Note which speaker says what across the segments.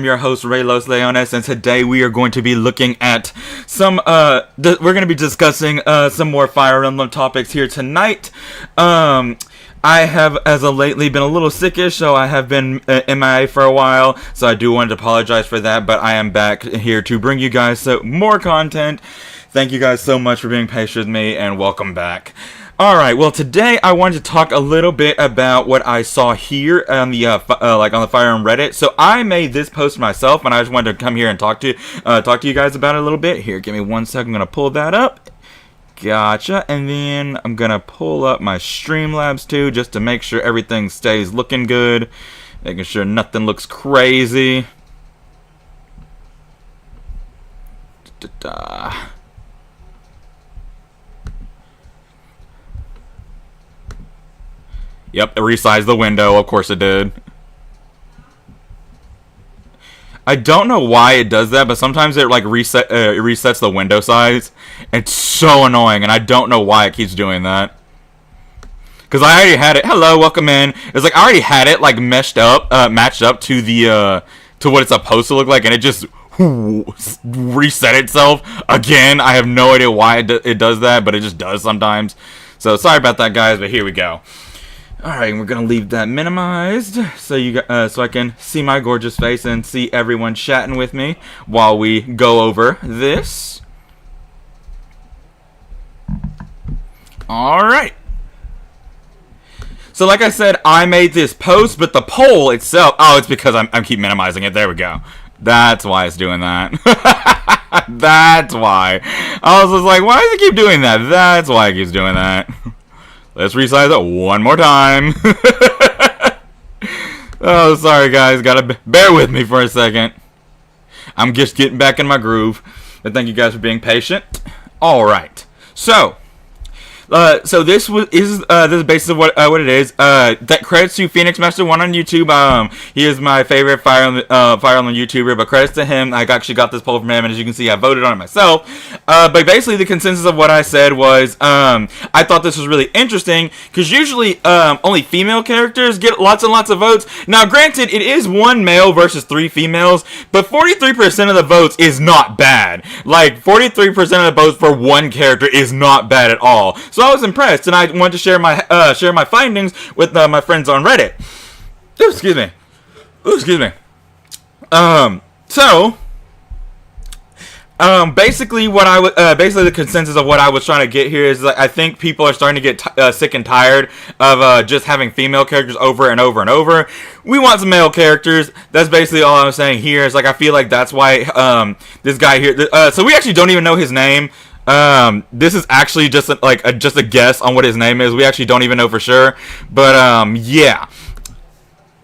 Speaker 1: am your host, Ray Los Leones, and today we are going to be looking at some, we're going to be discussing, some more Fire Emblem topics here tonight. I have, as of lately, been a little sickish, so I have been MIA for a while, so I do want to apologize for that, but I am back here to bring you guys more content. Thank you guys so much for being patient with me, and welcome back. Alright, well today I wanted to talk a little bit about what I saw here on the, on the Fire Emblem Reddit. So I made this post myself, and I just wanted to come here and talk to you guys about it a little bit. Here, give me 1 second, I'm going to pull that up. Gotcha, and then I'm going to pull up my Streamlabs too, just to make sure everything stays looking good. Making sure nothing looks crazy. Yep, it resized the window, of course it did. I don't know why it does that, but sometimes it like resets the window size. It's so annoying, and I don't know why it keeps doing that. Because I already had it. Hello, welcome in. It's like I already had it like matched up to the to what it's supposed to look like, and it just reset itself again. I have no idea why it does that, but it just does sometimes. So sorry about that, guys, but here we go. Alright, we're gonna leave that minimized so so I can see my gorgeous face and see everyone chatting with me while we go over this. Alright. So like I said, I made this post, but the poll itself, oh, it's because I keep minimizing it. There we go. That's why it's doing that. That's why. I was just like, why does it keep doing that? That's why it keeps doing that. Let's resize it one more time. Oh, sorry guys, gotta bear with me for a second. I'm just getting back in my groove. But thank you guys for being patient. Alright, so this is basically what it is. That credits to Phoenix Master 1 on YouTube. He is my favorite Fire Emblem YouTuber, but credits to him. I actually got this poll from him, and as you can see, I voted on it myself. But basically, the consensus of what I said was, I thought this was really interesting, because usually, only female characters get lots and lots of votes. Now, granted, it is 1 male versus 3 females, but 43% of the votes is not bad. Like, 43% of the votes for 1 character is not bad at all. So I was impressed, and I wanted to share my findings with my friends on Reddit. Ooh, excuse me. Ooh, excuse me. Basically, basically the consensus of what I was trying to get here is that I think people are starting to get sick and tired of just having female characters over and over and over. We want some male characters. That's basically all I'm saying here. Is like I feel like that's why this guy here. So we actually don't even know his name. This is actually just a guess on what his name is. We actually don't even know for sure, but yeah.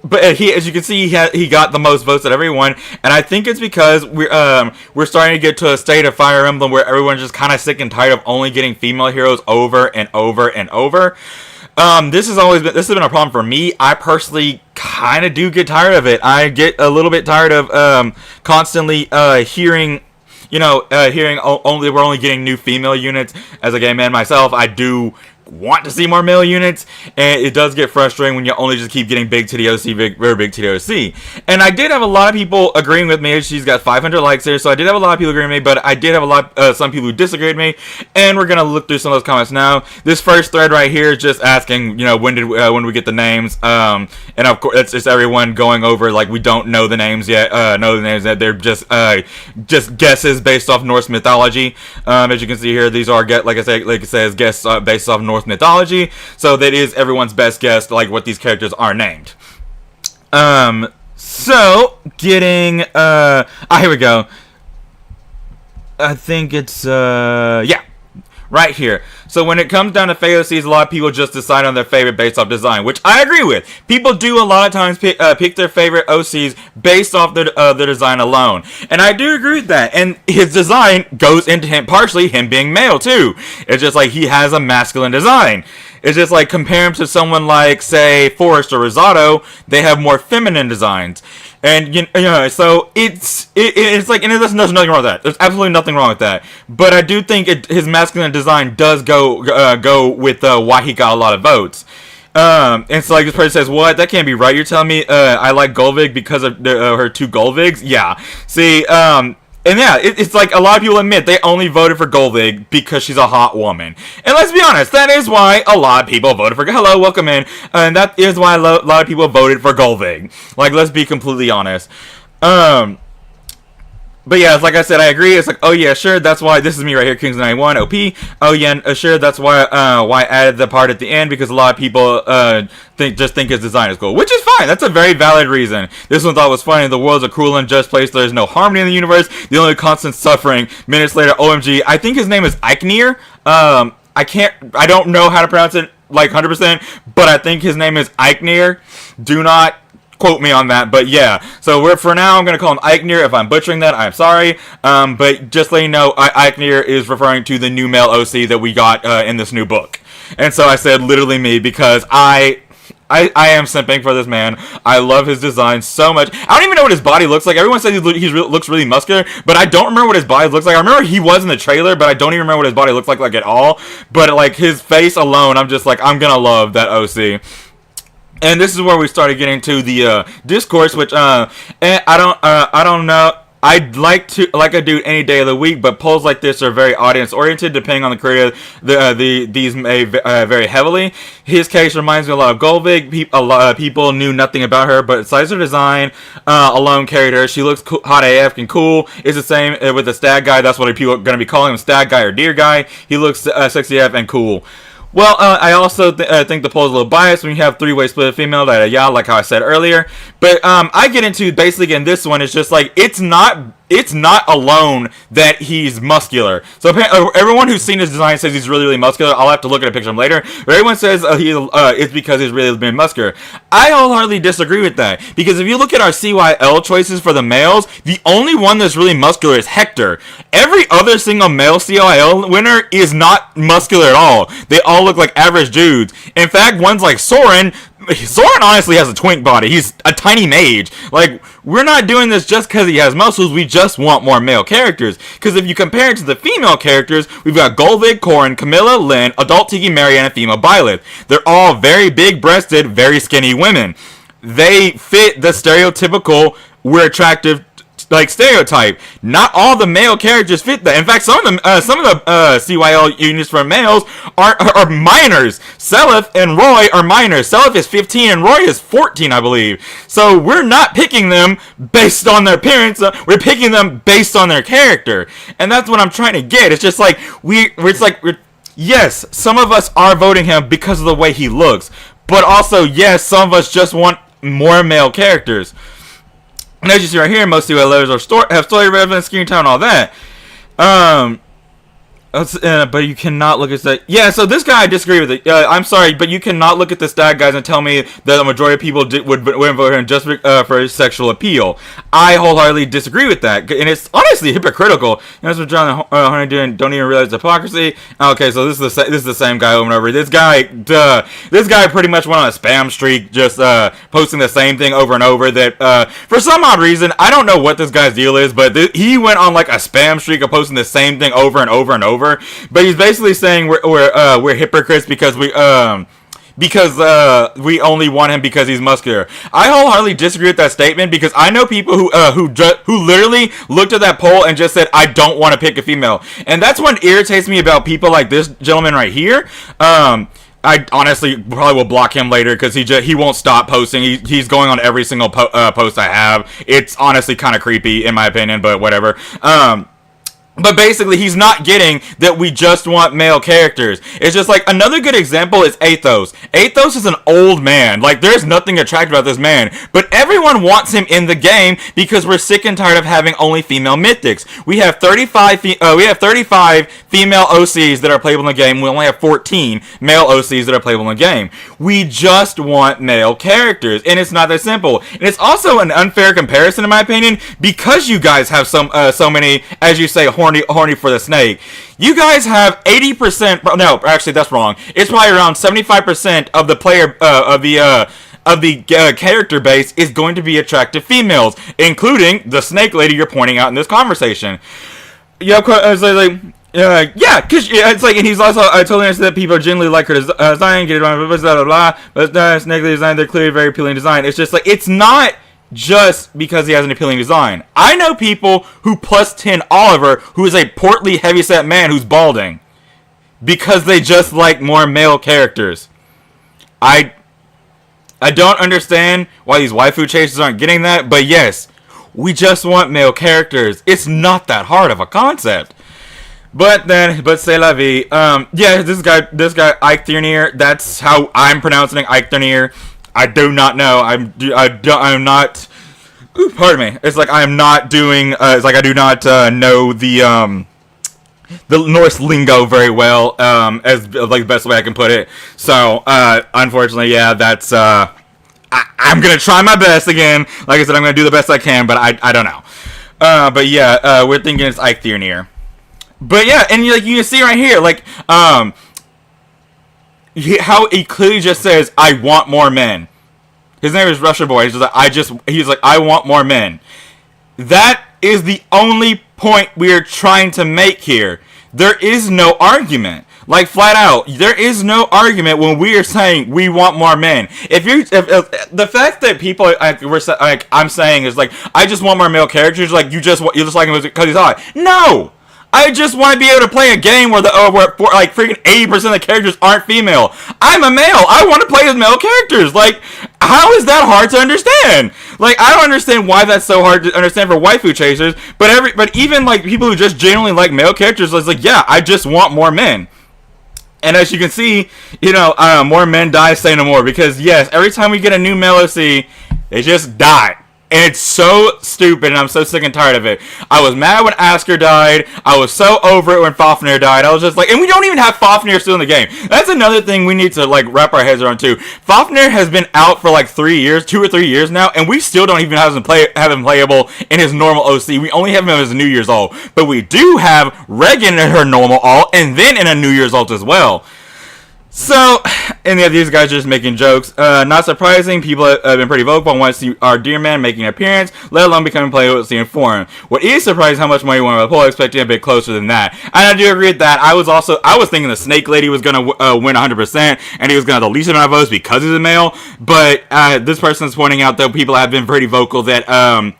Speaker 1: But as you can see, he got the most votes out of everyone, and I think it's because we're starting to get to a state of Fire Emblem where everyone's just kind of sick and tired of only getting female heroes over and over and over. This has been a problem for me. I personally kind of do get tired of it. I get a little bit tired of constantly hearing. We're only getting new female units. As a gay man myself, I do want to see more male units, and it does get frustrating when you only just keep getting big titty OC, very big titty OC. And I did have a lot of people agreeing with me. She's got 500 likes here, so I did have a lot of people agreeing with me, but I did have some people who disagreed with me, and we're gonna look through some of those comments now. This first thread right here is just asking, when did we get the names? And of course, it's just everyone going over like we don't know the names yet. They're just guesses based off Norse mythology. As you can see here, these are like it says, guesses based off Norse mythology, so that is everyone's best guess, like what these characters are named. So getting here we go. I think it's yeah, right here. So when it comes down to FAOCs, a lot of people just decide on their favorite based off design, which I agree with. People do a lot of times pick their favorite OCs based off their design alone. And I do agree with that. And his design goes into him, partially him being male too. It's just like he has a masculine design. It's just like compare him to someone like, say, Forrest or Rosado, they have more feminine designs. And so it's like, and there's nothing wrong with that. There's absolutely nothing wrong with that. But I do think his masculine design does go with why he got a lot of votes. And so like this person says, what? That can't be right. You're telling me I like Golvig because of her 2 Golvigs? Yeah. See, and yeah, it's like a lot of people admit they only voted for Golvig because she's a hot woman. And let's be honest, that is why a lot of people voted for... Hello, welcome in. And that is why a lot of people voted for Golvig. Like, let's be completely honest. But yeah, it's like I said, I agree. It's like, oh yeah, sure, that's why this is me right here, Kings91 OP. Oh yeah, sure, that's why I added the part at the end, because a lot of people just think his design is cool, which is fine. That's a very valid reason. This one thought was funny. The world's a cruel and unjust place. There's no harmony in the universe. The only constant suffering. Minutes later, OMG. I think his name is Eichner. I don't know how to pronounce it like 100%, but I think his name is Eichner. Do not quote me on that, but yeah. So for now, I'm gonna call him Eichner. If I'm butchering that, I'm sorry. But just let you know, Eichner is referring to the new male OC that we got in this new book. And so I said literally me, because I am simping for this man. I love his design so much. I don't even know what his body looks like. Everyone says he looks really muscular, but I don't remember what his body looks like. I remember he was in the trailer, but I don't even remember what his body looks like at all. But like his face alone, I'm just like, I'm gonna love that OC. And this is where we started getting to the discourse, which and I don't know. I'd like I do any day of the week, but polls like this are very audience oriented, depending on the creator. These may vary heavily. His case reminds me a lot of Golvig. A lot of people knew nothing about her, but besides her design alone carried her. She looks hot AF and cool. It's the same with the Stag guy. That's what people are going to be calling him, Stag guy or Deer guy. He looks sexy AF and cool. Well, I also think the poll is a little biased when you have 3-way split of female, like how I said earlier. But I get into basically in this one, it's just like it's not alone that he's muscular. So everyone who's seen his design says he's really, really muscular. I'll have to look at a picture of him later. But everyone says it's because he's really been muscular. I wholeheartedly disagree with that, because if you look at our CYL choices for the males, the only one that's really muscular is Hector. Every other single male CYL winner is not muscular at all. They all look like average dudes. In fact, ones like Soren honestly has a twink body. He's a tiny mage. Like, we're not doing this just because he has muscles. We just want more male characters. Because if you compare it to the female characters, we've got Golvig, Corin, Camilla, Lynn, Adult Tiki, Marianne, and female Byleth. They're all very big-breasted, very skinny women. They fit the stereotypical we're attractive stereotype. Not all the male characters fit that. In fact, some of the CYL units for males are minors. Seliph and Roy are minors. Seliph is 15 and Roy is 14, I believe. So we're not picking them based on their appearance. We're picking them based on their character, and that's what I'm trying to get. It's just like yes, some of us are voting him because of the way he looks, but also yes, some of us just want more male characters. And as you see right here, most CYLers have story relevant, screen time, and all that. But you cannot look at that. Yeah, so this guy, I disagree with it. I'm sorry, but you cannot look at the stat guys and tell me that the majority of people would vote him just for his sexual appeal. I wholeheartedly disagree with that, and it's honestly hypocritical. That's what John Hunter doing. Don't even realize hypocrisy. Okay, so this is the same guy over and over. This guy pretty much went on a spam streak, just posting the same thing over and over. That for some odd reason, I don't know what this guy's deal is, but he went on like a spam streak of posting the same thing over and over and over. But he's basically saying we're hypocrites because we only want him because he's muscular. I wholeheartedly disagree with that statement, because I know people who literally looked at that poll and just said, I don't want to pick a female. And that's what irritates me about people like this gentleman right here. I honestly probably will block him later, because he won't stop posting. He's going on every single post I have. It's honestly kind of creepy in my opinion, but whatever. But basically, he's not getting that we just want male characters. It's just like, another good example is Athos. Athos is an old man. Like, there's nothing attractive about this man. But everyone wants him in the game because we're sick and tired of having only female mythics. We have 35 female OCs that are playable in the game. We only have 14 male OCs that are playable in the game. We just want male characters, and it's not that simple. And it's also an unfair comparison, in my opinion, because you guys have so many, as you say, horny for the snake. You guys have 80%. No, actually, that's wrong. It's probably around 75% of the player of the character base is going to be attractive females, including the snake lady you're pointing out in this conversation. Yeah, Yeah, cause yeah, it's like, and he's also, I totally understand that people generally like her design, get it on, blah blah blah, but it's negative design. They're clearly very appealing design. It's just like, it's not just because he has an appealing design. I know people who plus 10 Oliver, who is a portly, heavyset man who's balding, because they just like more male characters. I don't understand why these waifu chasers aren't getting that, but yes, we just want male characters. It's not that hard of a concept. But c'est la vie. Yeah, this guy Ike Thurnier. That's how I'm pronouncing Ike Thurnier. I do not know. I'm not. Ooh, pardon me. It's like I'm not doing. It's like I do not know the Norse lingo very well. As like the best way I can put it. So unfortunately, yeah, that's. I'm gonna try my best again. Like I said, I'm gonna do the best I can, but I don't know. But yeah, we're thinking it's Ike Thurnier. But yeah, and like you can see right here, like how he clearly just says, "I want more men." His name is Russia Boy. He's just like, he's like, "I want more men." That is the only point we are trying to make here. There is no argument. Like flat out, there is no argument when we are saying we want more men. If the fact that people I'm saying is like, I just want more male characters, like you just like him because he's hot. No. I just want to be able to play a game where where like freaking 80% of the characters aren't female. I'm a male. I want to play as male characters. Like, how is that hard to understand? Like, I don't understand why that's so hard to understand for waifu chasers. But even like people who just genuinely like male characters, it's like, yeah, I just want more men. And as you can see, you know, more men die, say no more. Because yes, every time we get a new male OC, they just die. And it's so stupid, and I'm so sick and tired of it. I was mad when Asker died. I was so over it when Fafnir died. I was just like, and we don't even have Fafnir still in the game. That's another thing we need to like wrap our heads around too. Fafnir has been out for like 3 years, 2 or 3 years now, and we still don't even have him playable in his normal OC. We only have him as a New Year's ult, but we do have Regan in her normal ult, and then in a New Year's ult as well. So, and yeah, these guys are just making jokes. Not surprising, people have been pretty vocal and want to see our dear man making an appearance, let alone becoming playable in form. What is surprising how much money we won with the poll, expecting a bit closer than that. And I do agree with that. I was thinking the Snake Lady was going to win 100%, and he was going to have the least amount of votes because he's a male. But this person is pointing out that people have been pretty vocal that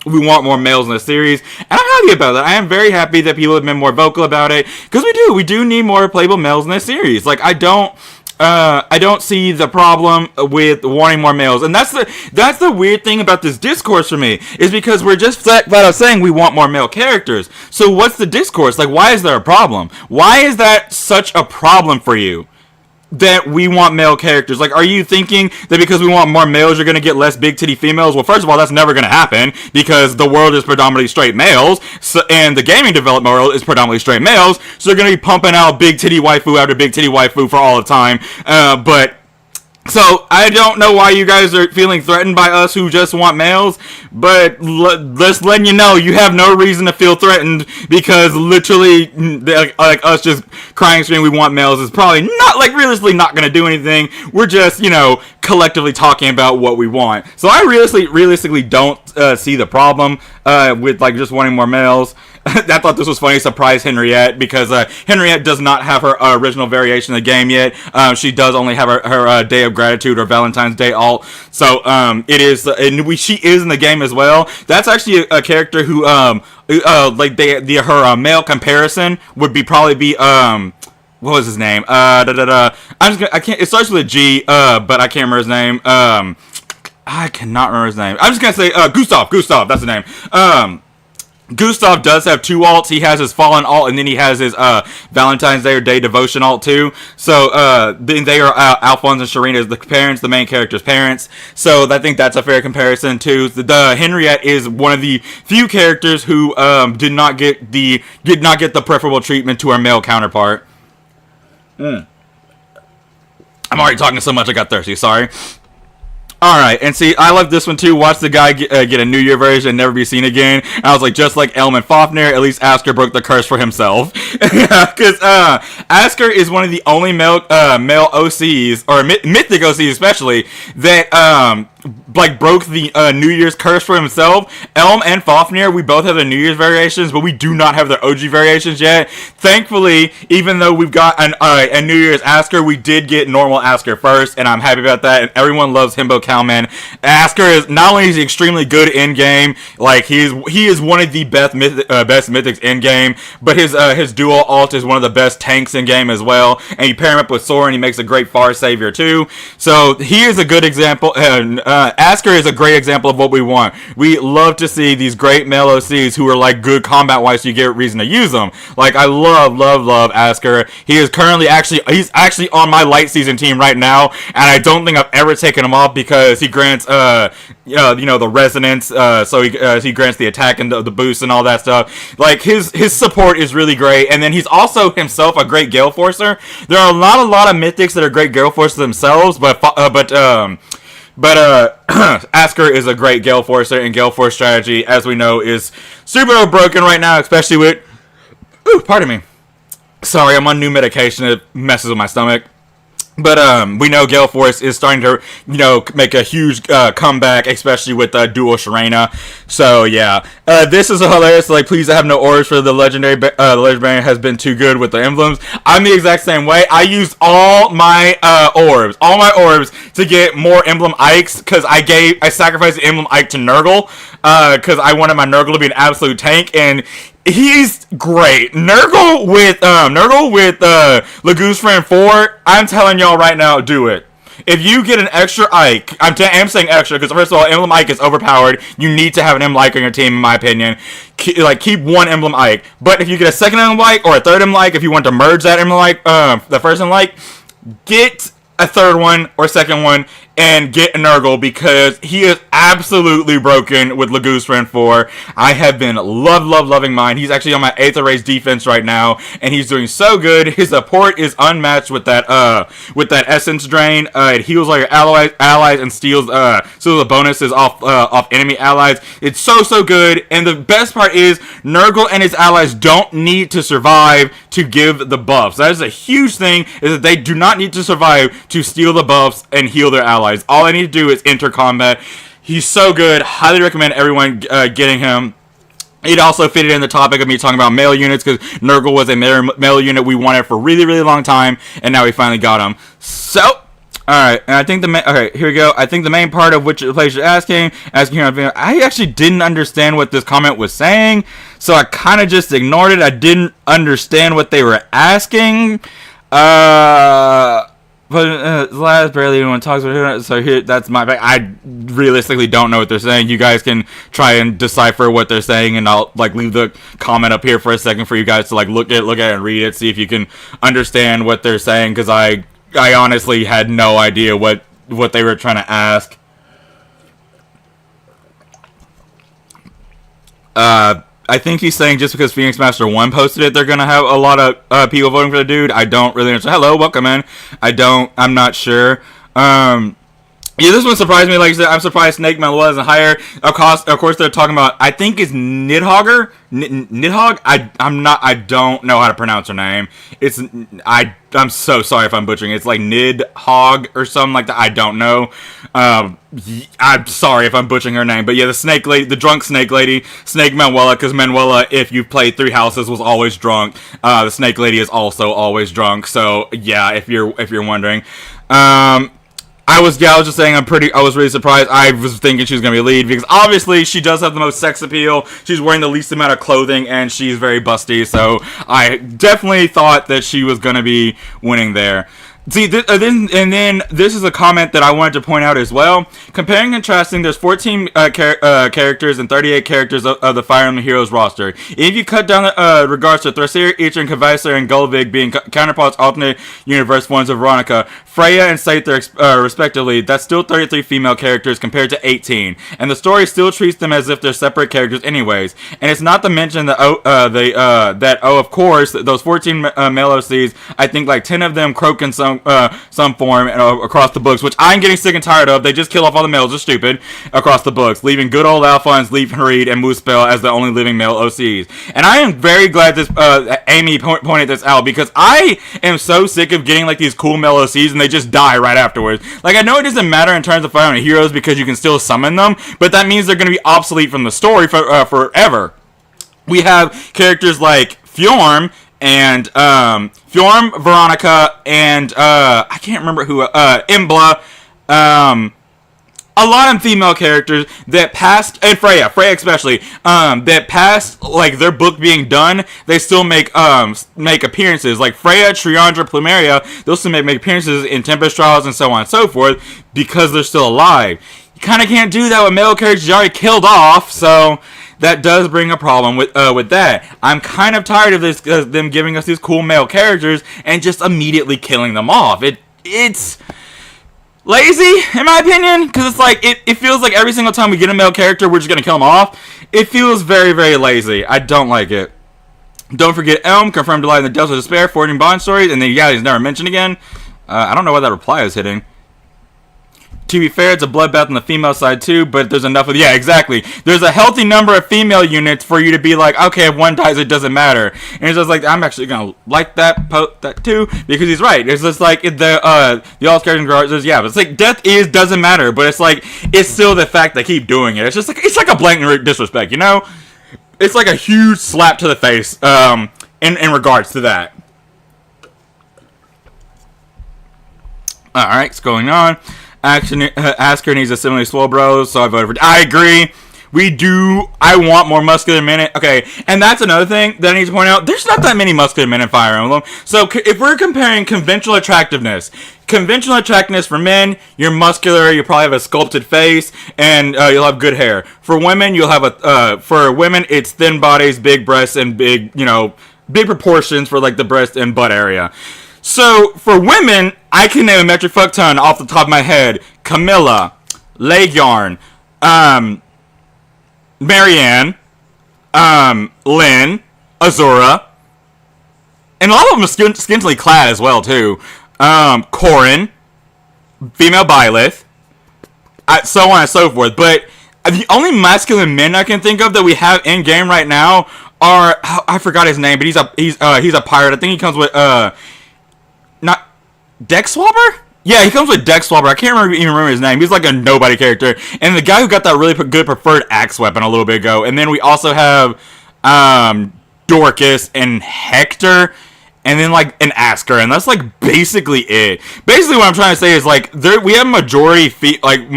Speaker 1: we want more males in the series. And I'm happy about that. I am very happy that people have been more vocal about it, because we do need more playable males in this series. Like, I don't see the problem with wanting more males. And that's the weird thing about this discourse for me, is because we're just flat out saying we want more male characters. So what's the discourse? Like, why is there a problem? Why is that such a problem for you? That we want male characters. Like, are you thinking that because we want more males, you're going to get less big titty females? Well, first of all, that's never going to happen, because the world is predominantly straight males, and the gaming development world is predominantly straight males, so they're going to be pumping out big titty waifu after big titty waifu for all the time. So, I don't know why you guys are feeling threatened by us who just want males, but just letting you know, you have no reason to feel threatened, because literally, like us just crying, screaming we want males is probably not, like, realistically not going to do anything. We're just, you know, collectively talking about what we want. So I realistically don't see the problem with, like, just wanting more males. I thought this was funny. Surprise Henriette, because Henriette does not have her original variation of the game yet. She does only have her Day of Gratitude or Valentine's Day alt. So it is, and she is in the game as well. That's actually a character who like her male comparison would probably be what was his name? I can't. It starts with a G, but I can't remember his name. I cannot remember his name. I'm just gonna say Gustav. That's the name. Gustav does have 2 alts. He has his Fallen alt, and then he has his Valentine's Day or Day Devotion alt too. So then they are Alphonse and Sharina as the parents, the main character's parents. So I think that's a fair comparison too. The Henriette is one of the few characters who did not get the preferable treatment to our male counterpart. I'm already talking so much I got thirsty. Sorry. Alright, and see, I love this one too. Watch the guy get a New Year version and never be seen again. And I was like, just like Elm and Fafnir, at least Asker broke the curse for himself. Because Asker is one of the only male OCs, or mythic OCs especially, that broke the New Year's curse for himself. Elm and Fafnir, we both have the New Year's variations, but we do not have the OG variations yet. Thankfully, even though we've got a New Year's Asker, we did get normal Asker first, and I'm happy about that. And everyone loves Himbo Cowman. Asker is not only is he extremely good in game, like he is one of the best mythics in game, but his dual alt is one of the best tanks in game as well. And you pair him up with Soren, he makes a great far savior too. So he is a good example. Asker is a great example of what we want. We love to see these great male OCs who are like good combat wise, so you get reason to use them. Like I love Asker. He is currently he's actually on my light season team right now, and I don't think I've ever taken him off because he grants the resonance, so he grants the attack and the boost and all that stuff. Like his support is really great, and then he's also himself a great Gale Forcer. There are not a lot of mythics that are great Gale Forcers themselves, but Asker is a great Gale Forcer, and Gale Force strategy, as we know, is super broken right now, especially with... Ooh, pardon me. Sorry, I'm on new medication. It messes with my stomach. But we know Gale Force is starting to, make a huge comeback, especially with Dual Sharena. So yeah, this is hilarious. Like, please have no orbs for the legendary. The legendary has been too good with the emblems. I'm the exact same way. I used all my orbs to get more emblem Ikes because I sacrificed the emblem Ike to Nurgle because I wanted my Nurgle to be an absolute tank, and he's great. Nurgle with Lagoo's Friend 4, I'm telling y'all right now, do it. If you get an extra Ike, I'm saying extra because first of all, Emblem Ike is overpowered. You need to have an Emblem Ike on your team, in my opinion. Keep one Emblem Ike. But if you get a second Emblem Ike or a third Emblem Ike, if you want to merge that Emblem Ike, the first Emblem Ike, get a third one or second one and get Nurgle because he is absolutely broken with Lagoo's Friend 4. I have been loving mine. He's actually on my Aether Race defense right now, and he's doing so good. His support is unmatched with that Essence Drain. It heals all your allies and steals the bonuses off enemy allies. It's so good, and the best part is Nurgle and his allies don't need to survive to give the buffs. That is a huge thing, is that they do not need to survive to steal the buffs and heal their allies. All I need to do is enter combat. He's so good. Highly recommend everyone getting him. It also fitted in the topic of me talking about male units because Nurgle was a male unit we wanted for a really long time, and now we finally got him. So, alright, and I think okay, here we go. I think the main part of which place you're asking here on video, I actually didn't understand what this comment was saying, so I kind of just ignored it. I didn't understand what they were asking. But last barely anyone talks about it, so here, that's my back. I realistically don't know what they're saying. You guys can try and decipher what they're saying, and I'll leave the comment up here for a second for you guys to look at it and read it, see if you can understand what they're saying, because I honestly had no idea what they were trying to ask. I think he's saying just because Phoenix Master 1 posted it, they're going to have a lot of people voting for the dude. I don't really understand. Hello, welcome in. I'm not sure. Yeah, this one surprised me. Like I said, I'm surprised Snake Manuel isn't higher. Of course, they're talking about, I think it's Nidhogger? Nidhogg? I don't know how to pronounce her name. I'm so sorry if I'm butchering it. It's like Nidhogg or something like that. I don't know. I'm sorry if I'm butchering her name. But yeah, the snake lady, the drunk snake lady, Snake Manuela, because Manuela, if you've played 3 Houses, was always drunk. The snake lady is also always drunk. So yeah, if you're wondering. I was just saying I was really surprised. I was thinking she was going to be a lead because obviously she does have the most sex appeal. She's wearing the least amount of clothing and she's very busty. So I definitely thought that she was going to be winning there. See, then this is a comment that I wanted to point out as well. Comparing and contrasting, there's 14 characters and 38 characters of the Fire Emblem Heroes roster. If you cut down regards to Thrasir, Ichir, Kvaisir, and Gulvig being counterparts alternate universe forms of Veronica, Freya and Saither respectively, that's still 33 female characters compared to 18. And the story still treats them as if they're separate characters anyways. And it's not to mention that, of course, those 14 male OCs, I think like 10 of them croak in some some form across the books, which I'm getting sick and tired of. They just kill off all the males. They're stupid across the books, leaving good old Alphonse, Leaf Reed, and Muspel as the only living male OCs. And I am very glad this Amy pointed this out, because I am so sick of getting like these cool male OCs and they just die right afterwards. Like, I know it doesn't matter in terms of Fire Emblem Heroes because you can still summon them, but that means they're going to be obsolete from the story forever. We have characters like Fjorm and Veronica, and I can't remember who, Emblem, a lot of female characters that passed, and Freya especially, that passed like their book being done, they still make appearances. Like Freya, Triandra, Plumeria, they'll still make appearances in Tempest Trials and so on and so forth because they're still alive. You kind of can't do that with male characters you already killed off, so that does bring a problem with that. I'm kind of tired of this, them giving us these cool male characters and just immediately killing them off. It's lazy, in my opinion, because it's like, it feels like every single time we get a male character, we're just going to kill him off. It feels very, very lazy. I don't like it. Don't forget Elm, confirmed to lie in the Depths of Despair, forging bond stories, and then yeah, he's never mentioned again. I don't know why that reply is hitting. To be fair, it's a bloodbath on the female side too, but there's enough of, yeah, exactly. There's a healthy number of female units for you to be like, okay, if one dies, it doesn't matter. And it's just like, I'm actually gonna like that too, because he's right. It's just like the all characters, yeah, but it's like death doesn't matter, but it's like it's still the fact they keep doing it. It's just like a blatant disrespect, you know? It's like a huge slap to the face, in regards to that. All right, what's going on? Asker needs a similarly swole bros, so I voted for. I agree. I want more muscular men. Okay, and that's another thing that I need to point out. There's not that many muscular men in Fire Emblem. So if we're comparing conventional attractiveness for men, you're muscular. You probably have a sculpted face, and you'll have good hair. For women, you'll have for women, it's thin bodies, big breasts, and big proportions for like the breast and butt area. So, for women, I can name a metric fuck ton off the top of my head. Camilla, Legarn, Marianne, Lynn, Azura, and a lot of them are scantily clad as well, too. Corrin, female Byleth, so on and so forth. But the only masculine men I can think of that we have in game right now are, I forgot his name, but he's a pirate. I think he comes with not Deck Swabber? Yeah, he comes with Deck Swabber. I can't remember his name. He's like a nobody character. And the guy who got that really good preferred axe weapon a little bit ago. And then we also have Dorcas and Hector. And then like an Asker. And that's like basically it. Basically what I'm trying to say is like we have majority like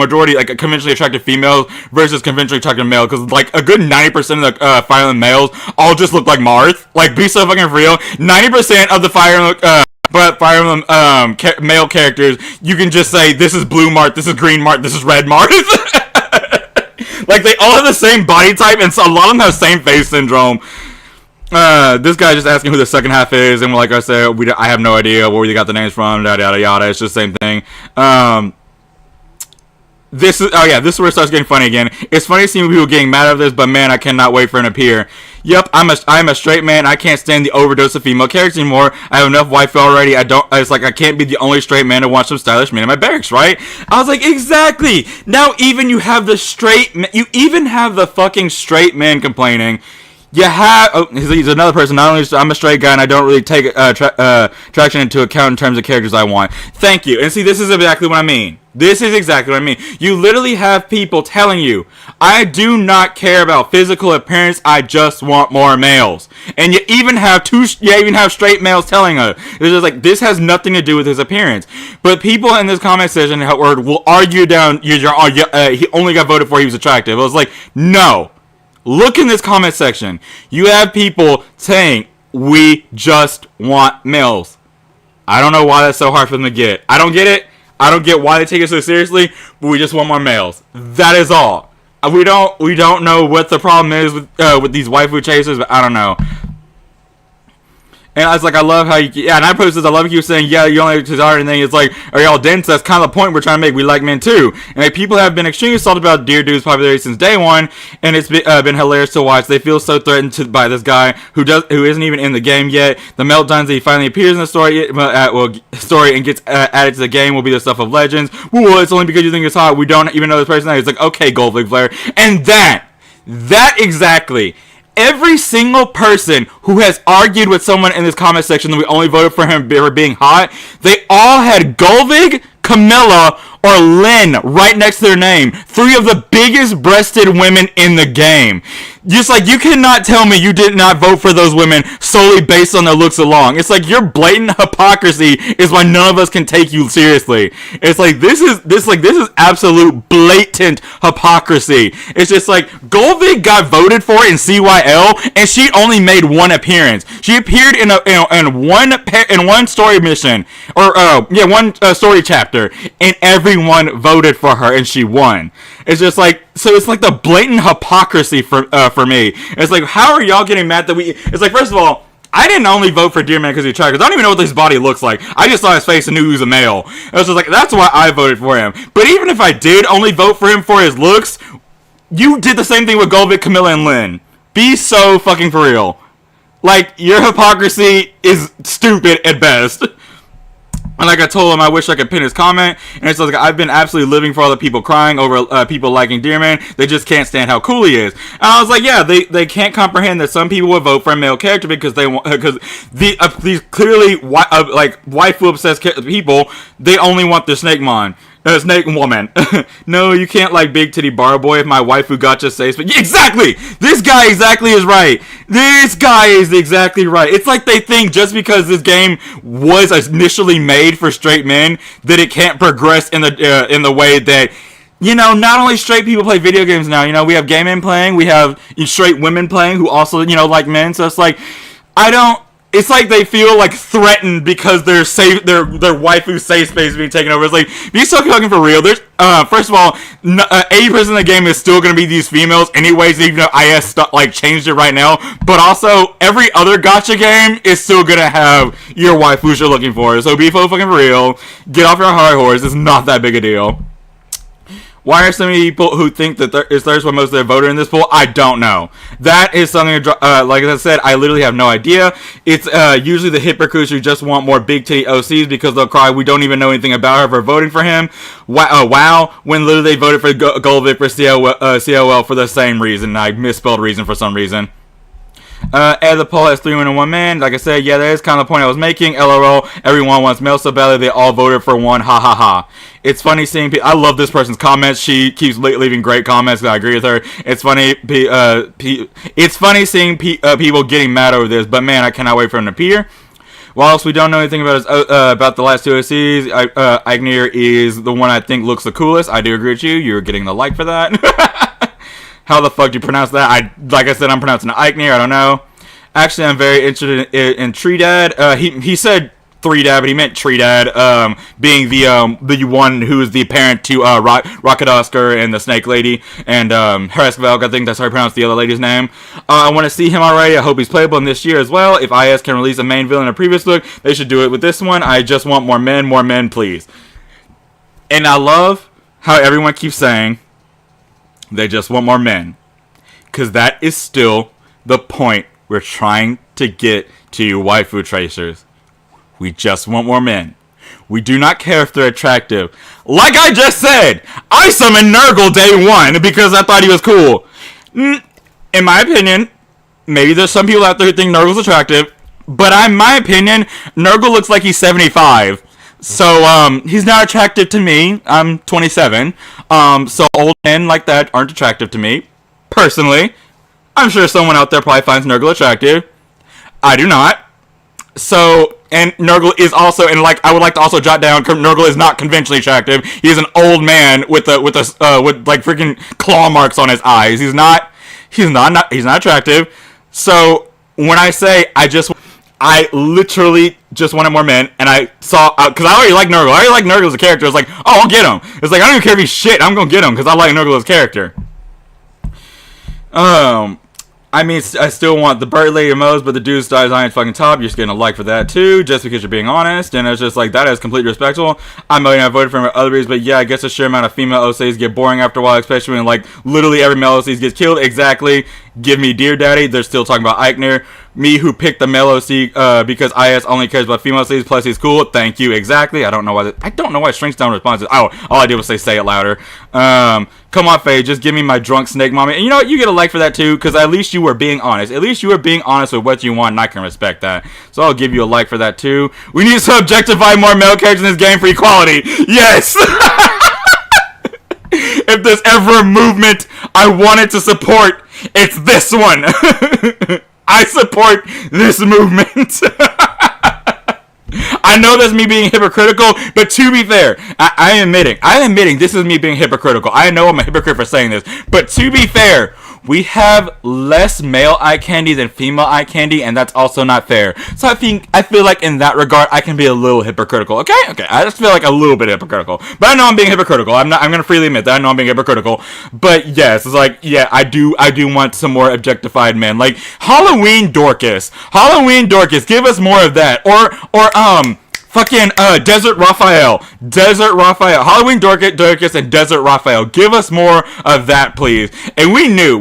Speaker 1: conventionally attractive females versus conventionally attractive males. Because like a good 90% of the Fire Emblem males all just look like Marth. Like, be so fucking real. 90% of the Fire Emblem male characters, you can just say, this is blue Marth, this is green Marth, this is red Marth. Like, they all have the same body type, and so a lot of them have the same face syndrome. This guy just asking who the second half is, and like I said, I have no idea where we got the names from, yada yada yada, it's just the same thing. This is where it starts getting funny again. It's funny seeing people getting mad at this, but man, I cannot wait for an appear. Yep, I'm a straight man. I can't stand the overdose of female characters anymore. I have enough wife already. It's like I can't be the only straight man to watch some stylish men in my barracks, right? I was like, exactly. Now you have the fucking straight men complaining. You have, he's another person, not only I'm a straight guy and I don't really take traction into account in terms of characters I want. Thank you. And see, this is exactly what I mean. You literally have people telling you, I do not care about physical appearance, I just want more males. And you even have straight males telling us. It's just like, this has nothing to do with his appearance. But people in this comment section will argue down, he only got voted for, he was attractive. I was like, no. Look in this comment section. You have people saying, we just want males. I don't know why that's so hard for them to get. I don't get it. I don't get why they take it so seriously, but we just want more males. That is all. We don't know what the problem is with these waifu chasers, but I don't know. And I was like, I love how you, yeah, and I posted, I love you saying, yeah, you only desire anything. It's like, are y'all dense? That's kind of the point we're trying to make. We like men too. And like, people have been extremely salty about Dear Dude's popularity since day one, and it's been hilarious to watch. They feel so threatened by this guy who isn't even in the game yet. The meltdowns that he finally appears in the story and gets added to the game will be the stuff of legends. Well, it's only because you think it's hot. We don't even know this person. It's like, okay, Goldwig Flair. And that exactly. Every single person who has argued with someone in this comment section that we only voted for him for being hot, they all had Goldwig, Camilla, or Lynn right next to their name. 3 of the biggest breasted women in the game. Just like, you cannot tell me you did not vote for those women solely based on their looks alone. It's like, your blatant hypocrisy is why none of us can take you seriously. It's like, this is absolute blatant hypocrisy. It's just like, Goldwig got voted for in CYL, and she only made one appearance. She appeared in one story mission, or one story chapter, and everyone voted for her, and she won. It's just like, so it's like the blatant hypocrisy for me. It's like, how are y'all getting mad that we? It's like, first of all, I didn't only vote for Dear Man because he's attractive. I don't even know what his body looks like. I just saw his face and knew he was a male. It was just like, that's why I voted for him. But even if I did only vote for him for his looks, you did the same thing with Goldwig, Camilla, and Lynn. Be so fucking for real. Like, your hypocrisy is stupid at best. And like I told him, I wish I could pin his comment. And it's like, I've been absolutely living for all the people crying over people liking Dear Man. They just can't stand how cool he is. And I was like, yeah, they can't comprehend that some people would vote for a male character because they want, because these clearly like waifu obsessed people, they only want the Snake Mon. Snake woman. No, you can't like big titty bar boy if my waifu gotcha says. But exactly, this guy exactly is right. This guy is exactly right. It's like they think just because this game was initially made for straight men that it can't progress in the way that, you know, not only straight people play video games now. You know, we have gay men playing, we have straight women playing who also, you know, like men. So it's like, it's like they feel like threatened because their waifu safe space is being taken over. It's like, be so fucking for real. There's first of all, 80% of the game is still gonna be these females anyways, even though IS changed it right now. But also, every other gacha game is still gonna have your waifus you're looking for. So be so fucking for real. Get off your high horse. It's not that big a deal. Why are so many people who think that thirst what most of their voter in this poll? I don't know. That is something, like I said, I literally have no idea. It's usually the hypocrites who just want more big titty OCs because they'll cry, we don't even know anything about her for voting for him. Wow, when literally they voted for Goldvik for COL for the same reason. I misspelled reason for some reason. Ed the poll has 3 women and 1 man. Like I said, yeah, that is kind of the point I was making. LOL, everyone wants male so badly they all voted for one. Ha ha ha. It's funny seeing people. I love this person's comments. She keeps leaving great comments. I agree with her. It's funny. It's funny seeing people getting mad over this. But man, I cannot wait for him to appear. Whilst we don't know anything about the last 2 OCs, Ignir is the one I think looks the coolest. I do agree with you. You're getting the like for that. How the fuck do you pronounce that? Like I said, I'm pronouncing it Eichner. I don't know. Actually, I'm very interested in Tree Dad. He said 3 Dad, but he meant Tree Dad, being the one who is the parent to Rocket Oscar and the Snake Lady and Hraskvalk. I think that's how I pronounce the other lady's name. I want to see him already. I hope he's playable in this year as well. If IS can release a main villain in a previous look, they should do it with this one. I just want more men, please. And I love how everyone keeps saying they just want more men. Because that is still the point we're trying to get to, you waifu tracers. We just want more men. We do not care if they're attractive. Like I just said, I summoned Nurgle day 1 because I thought he was cool. In my opinion, maybe there's some people out there who think Nurgle's attractive, but in my opinion, Nurgle looks like he's 75. So, he's not attractive to me. I'm 27. So old men like that aren't attractive to me. Personally. I'm sure someone out there probably finds Nurgle attractive. I do not. So, and Nurgle is also, and like, I would like to also jot down, Nurgle is not conventionally attractive. He is an old like freaking claw marks on his eyes. He's not attractive. So, when I say I literally just wanted more men, and I saw, because I already like Nurgle. I already like Nurgle as a character. It's like, oh, I'll get him. It's like, I don't even care if he's shit. I'm gonna get him, because I like Nurgle as a character. I mean, I still want the bird lady most, but the dude's design's fucking top. You're just getting a like for that too, just because you're being honest. And it's just like, that is completely respectable. I might not voted for him for other reasons, but yeah, I guess a sheer amount of female OCs get boring after a while, especially when like literally every male OC gets killed. Exactly. Give me Dear Daddy. They're still talking about Eichner. Me, who picked the male OC because IS only cares about female OCs, plus he's cool. Thank you. Exactly. I don't know why Shrinks down responses. Oh, all I did was say it louder. Come on, Faye, just give me my drunk snake mommy. And you know what? You get a like for that too, because at least you were being honest. At least you were being honest with what you want, and I can respect that. So I'll give you a like for that too. We need to objectify more male characters in this game for equality. Yes! If there's ever a movement I wanted to support, it's this one. I support this movement. I know that's me being hypocritical, but to be fair, I'm admitting this is me being hypocritical. I know I'm a hypocrite for saying this, but to be fair, we have less male eye candy than female eye candy, and that's also not fair. So I feel like in that regard, I can be a little hypocritical. Okay, I just feel like a little bit hypocritical, but I know I'm being hypocritical. I'm gonna freely admit that I know I'm being hypocritical. But yes, it's like, yeah, I do want some more objectified men, like Halloween Dorcas, give us more of that, or fucking Desert Raphael, Halloween Dorcas and Desert Raphael. Give us more of that, please. And we knew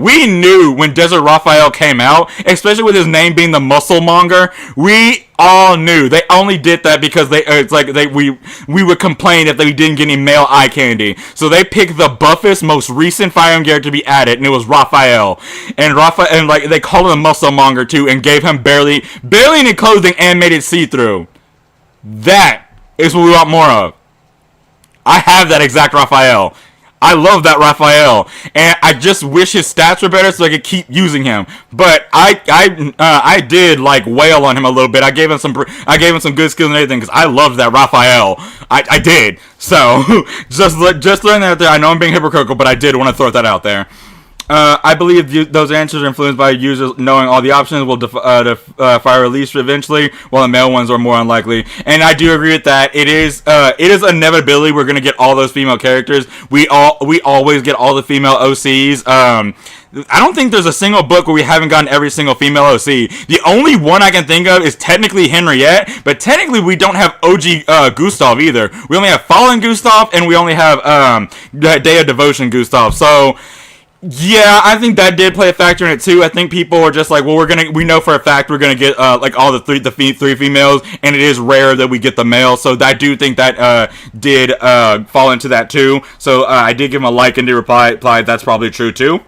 Speaker 1: when Desert Raphael came out, especially with his name being the Muscle Monger, we all knew. They only did that because we would complain if they didn't get any male eye candy. So they picked the buffest, most recent Fire Emblem character to be added, and it was Raphael. And like they called him a Muscle Monger too, and gave him barely any clothing and made it see-through. That is what we want more of. I have that exact Raphael. I love that Raphael, and I just wish his stats were better so I could keep using him. But I did like wail on him a little bit. I gave him some good skills and everything because I loved that Raphael. I did. So just throwing that out there. I know I'm being hypocritical, but I did want to throw that out there. I believe those answers are influenced by users knowing all the options will fire release eventually, while the male ones are more unlikely. And I do agree with that. It is inevitability we're gonna get all those female characters. We always get all the female OCs. I don't think there's a single book where we haven't gotten every single female OC. The only one I can think of is technically Henriette, but technically we don't have OG Gustav either. We only have Fallen Gustav, and we only have Day of Devotion Gustav. So yeah, I think that did play a factor in it too. I think people were just like, well, we know for a fact we're gonna get like all the three females, and it is rare that we get the male. So I do think that did fall into that too. So I did give him a like and did reply that's probably true too.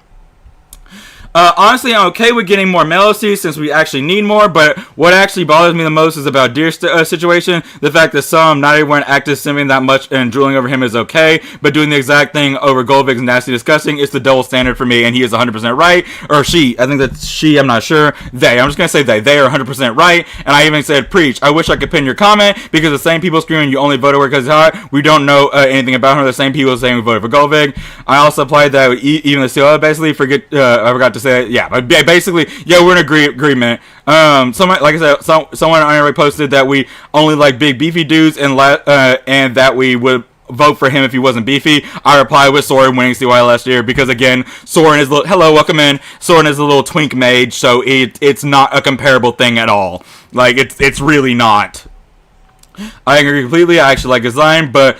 Speaker 1: Honestly, I'm okay with getting more male OCs since we actually need more, but what actually bothers me the most is about Deer's situation. The fact that some, not everyone, active simming that much and drooling over him is okay, but doing the exact thing over Goldvig is nasty disgusting. It's the double standard for me, and he is 100% right. Or she. I think that's she, I'm not sure. They. I'm just going to say they. They are 100% right, and I even said, preach. I wish I could pin your comment, because the same people screaming you only voted for her because it's hot, we don't know anything about her. The same people saying we voted for Goldvig. I also applied that even the CLO basically I forgot to say, yeah, but basically, yeah, we're in agreement. Someone, like I said, someone already posted that we only like big beefy dudes, and that we would vote for him if he wasn't beefy. I replied with Soren winning CY last year, because again, Soren is welcome in. Soren is a little twink mage, so it's not a comparable thing at all. Like it's really not. I agree completely. I actually like his line, but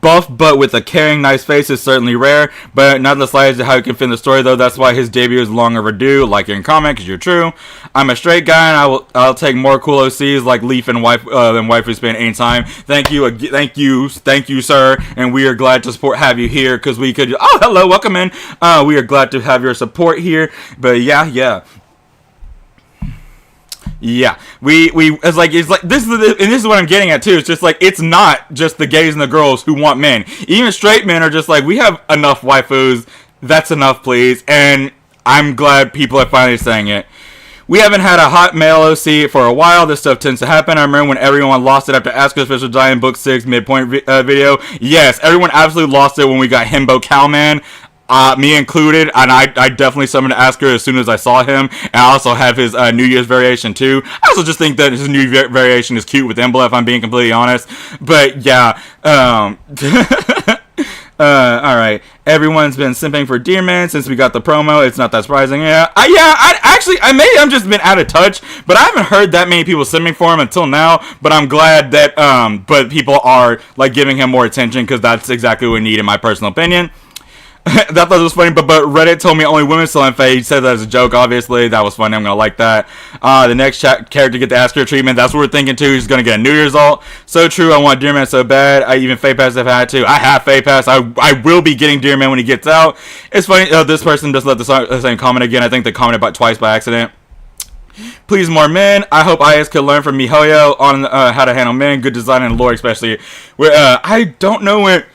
Speaker 1: buff but with a caring nice face is certainly rare, but not the slightest of how you can fit in the story though. That's why his debut is long overdue. Like your comment, because you're true. I'm a straight guy, and I'll take more cool OCs like Leaf and wife than waifu spend any time. Thank you sir, and we are glad to have you here, because we could hello, welcome in. We are glad to have your support here. But yeah, it's like this is what I'm getting at too. It's just like, it's not just the gays and the girls who want men. Even straight men are just like, we have enough waifus. That's enough, please. And I'm glad people are finally saying it. We haven't had a hot male OC for a while. This stuff tends to happen. I remember when everyone lost it after Asuka's official Giant Book 6 midpoint video. Yes, everyone absolutely lost it when we got Himbo Cowman. Me included, and I definitely summoned Asker as soon as I saw him, and I also have his New Year's variation too. I also just think that his New Year variation is cute with Emblem, if I'm being completely honest. But yeah, Alright. Everyone's been simping for Deerman since we got the promo. It's not that surprising. I'm just been out of touch, but I haven't heard that many people simping for him until now. But I'm glad that but people are like giving him more attention, because that's exactly what we need, in my personal opinion. That was funny, but Reddit told me only women still in Faye. He said that as a joke, obviously. That was funny. I'm gonna like that. The next character get the Asker treatment. That's what we're thinking too. He's gonna get a New Year's alt. So true. I want Deerman so bad. I even Faye Pass if I had to. I have Faye Pass. I will be getting Deerman when he gets out. It's funny. This person just left the same comment again. I think they commented about twice by accident. Please more men. I hope IS could learn from MiHoYo on how to handle men. Good design and lore, especially. Where I don't know what.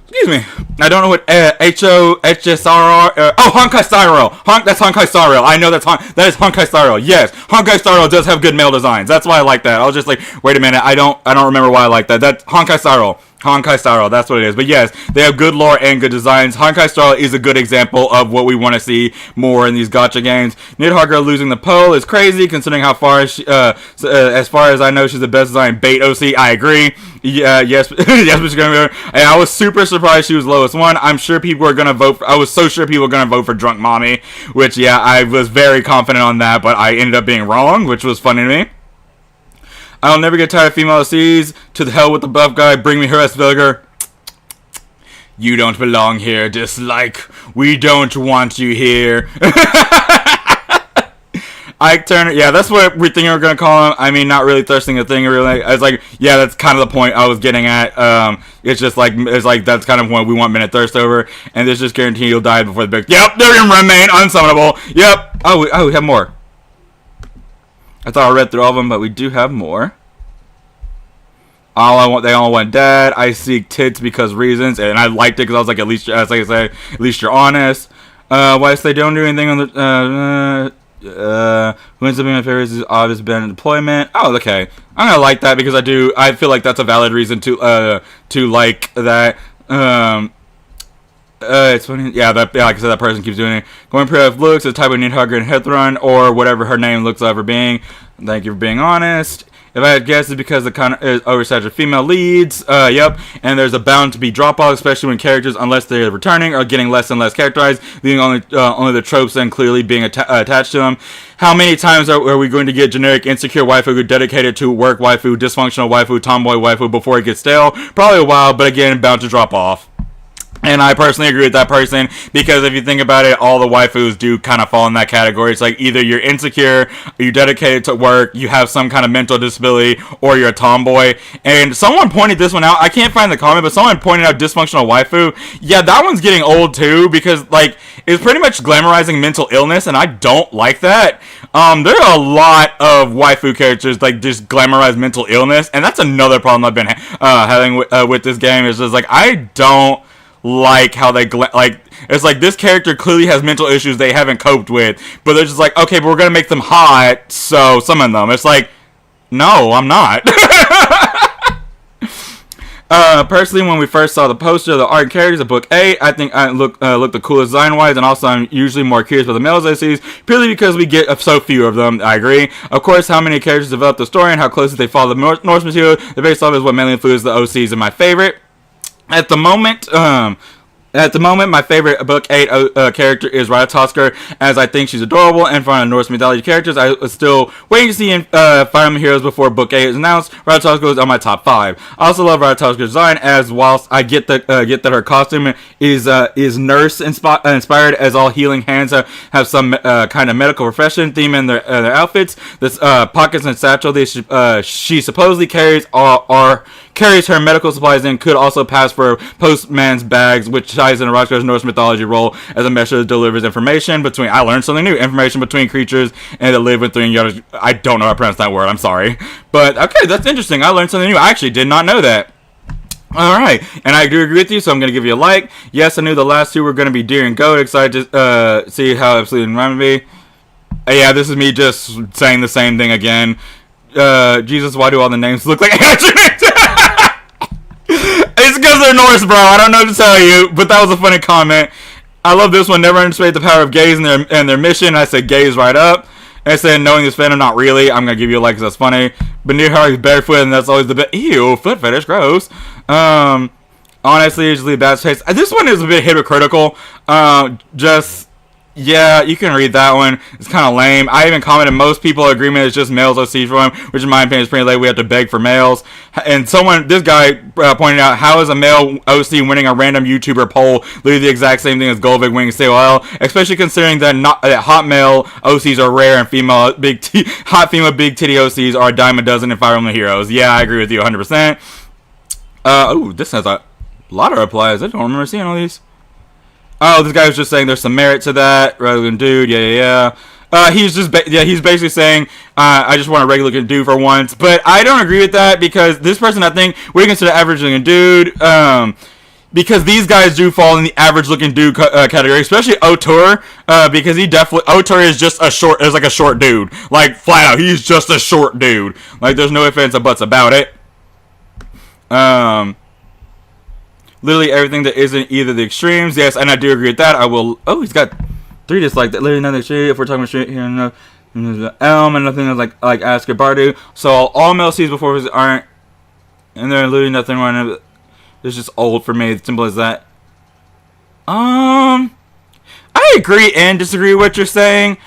Speaker 1: Excuse me. I don't know what HSRR. Honkai Star Rail. That's Honkai Star Rail. I know that is Honkai Star Rail. Yes, Honkai Star Rail does have good male designs. That's why I like that. I was just like, wait a minute. I don't remember why I like that. That's Honkai Star Rail. Honkai Star Rail, that's what it is. But yes, they have good lore and good designs. Honkai Star Rail is a good example of what we want to see more in these gacha games. Nidhogger losing the pole is crazy, considering how far as far as I know, she's the best designed bait OC. I agree. Yes, yes, and I was super surprised she was lowest one. I'm sure people are gonna vote. I was so sure people were gonna vote for Drunk Mommy, which yeah, I was very confident on that, but I ended up being wrong, which was funny to me. I'll never get tired of female OCs. To the hell with the buff guy. Bring me her S. Vilger. You don't belong here. Dislike. We don't want you here. Ike Turner. Yeah, that's what we think we're going to call him. I mean, not really thirsting a thing, really. I was like, yeah, that's kind of the point I was getting at. It's just like, that's kind of what we want Minute Thirst over. And this just guarantee you'll die before the big. Yep, they're going to remain unsummonable. Yep. Oh, we have more. I thought I read through all of them, but we do have more. They all want dad. I seek tits because reasons, and I liked it because I was like, at least, as I say, at least you're honest. Why they don't do anything on the who ends up being my favorite is obvious been in deployment. Oh, okay. I'm gonna like that because I feel like that's a valid reason to like that. It's funny. Yeah, like I said, that person keeps doing it. Going pre-F looks, a type of Nidhogger and Heathrun, or whatever her name looks like for being. Thank you for being honest. If I had guessed, it's because the kind of oversaturated female leads. Yep. And there's a bound to be drop-off, especially when characters, unless they're returning, are getting less and less characterized, leaving only the tropes and clearly being attached to them. How many times are we going to get generic insecure waifu dedicated to work waifu, dysfunctional waifu, tomboy waifu before it gets stale? Probably a while, but again, bound to drop off. And I personally agree with that person, because if you think about it, all the waifus do kind of fall in that category. It's like either you're insecure, you're dedicated to work, you have some kind of mental disability, or you're a tomboy. And someone pointed this one out. I can't find the comment, but someone pointed out dysfunctional waifu. Yeah, that one's getting old too, because like it's pretty much glamorizing mental illness, and I don't like that. There are a lot of waifu characters like just glamorize mental illness, and that's another problem I've been having with this game. Is just like I don't like how they it's like this character clearly has mental issues they haven't coped with, but they're just like, okay, but we're gonna make them hot, so summon them. It's like, no, I'm not. Personally, when we first saw the poster of the art characters of Book 8, I think I look the coolest design-wise, and also I'm usually more curious about the males I see, purely because we get so few of them. I agree. Of course, how many characters develop the story and how closely they follow the Norse material, the base off is what mainly influences the OCs in my favorite. At the moment, my favorite Book 8 character is Ratatoskr, as I think she's adorable, and for the Norse mythology characters, I was still waiting to see in Fire Emblem Heroes before Book 8 is announced. Ratatoskr is on my top 5. I also love Ratatoskr's design, as whilst I get that her costume is nurse inspired, as all healing hands have some kind of medical profession theme in their outfits. This pockets and satchel she supposedly carries carries her medical supplies in could also pass for postman's bags, which ties in Ratatosk's Norse mythology role as a messenger that delivers information between. I learned something new. Information between creatures and that live within. I don't know how to pronounce that word. I'm sorry, but okay, that's interesting. I learned something new. I actually did not know that. Alright, and I do agree with you, so I'm going to give you a like. Yes, I knew the last two were going to be Deer and Goat. Excited to see how absolutely reminded me. Yeah, this is me just saying the same thing again. Jesus, why do all the names look like attributes? It's because they're Norse, bro. I don't know what to tell you, but that was a funny comment. I love this one. Never underestimate the power of gays and their mission. I said gays right up. And I said knowing this fandom, not really. I'm going to give you a like because that's funny. But near Harry's barefoot, and that's always the best. Ew, foot fetish, gross. Honestly, usually bad taste. This one is a bit hypocritical. Yeah, you can read that one. It's kind of lame. I even commented most people agreement is just males OC for him, which in my opinion is pretty late. We have to beg for males. And this guy pointed out, how is a male OC winning a random YouTuber poll literally the exact same thing as Golvik winning COL, especially considering that hot male OCs are rare and hot female big titty OCs are a dime a dozen in Fire Emblem Heroes. Yeah, I agree with you 100%. This has a lot of replies. I don't remember seeing all these. Oh, this guy was just saying there's some merit to that, rather than dude. Yeah. He's basically saying I just want a regular looking dude for once, but I don't agree with that because this person I think we consider average looking dude. Because these guys do fall in the average looking dude category, especially Otur, because Otur is just a short dude, like flat out, he's just a short dude. Like there's no ifs, ands, or buts about it. Literally everything that isn't either the extremes. Yes, and I do agree with that. I will. Oh, he's got 3 dislikes. That literally nothing extreme. If we're talking straight here, no, Elm and nothing like Asker Bardu. So all male C's before aren't, and they're literally nothing wrong. It's just old for me. It's simple as that. I agree and disagree with what you're saying.